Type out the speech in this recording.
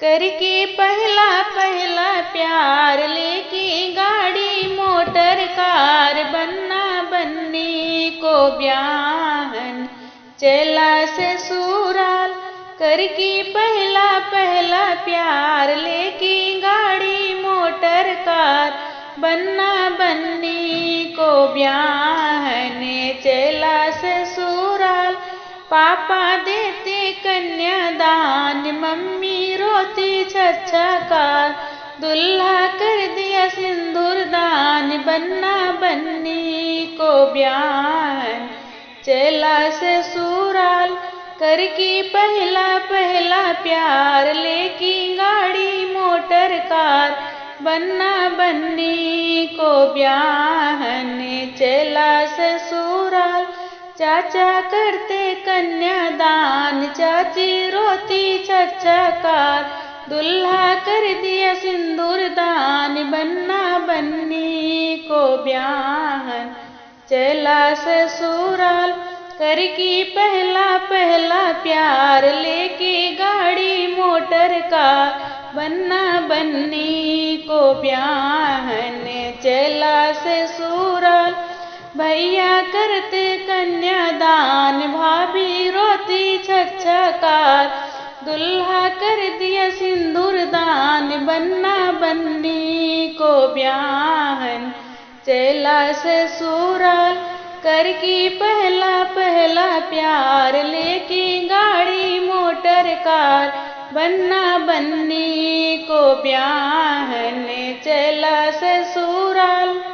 करके पहला पहला प्यार, लेके गाड़ी मोटर कार, बन्ना बन्नी को ब्याहन चला ससुराल। करके पहला पहला प्यार, लेके गाड़ी मोटर कार, बन्ना बन्नी को ब्याहन चला ससुराल। पापा देते कन्यादान, मम्मी रोती छछकार, दुल्हा कर दिया सिंदूर दान, बन्ना बन्नी को ब्याहन चला ससुराल। करके पहला पहला प्यार, लेके गाड़ी मोटर कार, बन्ना बन्नी को ब्याहन चला ससुराल। चाचा करते कन्यादान, चाची रोती छछकार, दुल्हा कर दिया सिंदूर दान, बन्ना बन्नी को ब्याहन चला ससुराल। करके पहला पहला प्यार, लेके गाड़ी मोटर कार, बन्ना बन्नी को ब्याहन चला ससुराल। भैया करते कन्यादान, भाभी रोती छछकार, दुल्हा कर दिया सिंदूर दान, बन्ना बन्नी को ब्याहन चला ससुराल। करके पहला पहला प्यार, लेके गाड़ी मोटर कार, बन्ना बन्नी को ब्याहन चला ससुराल।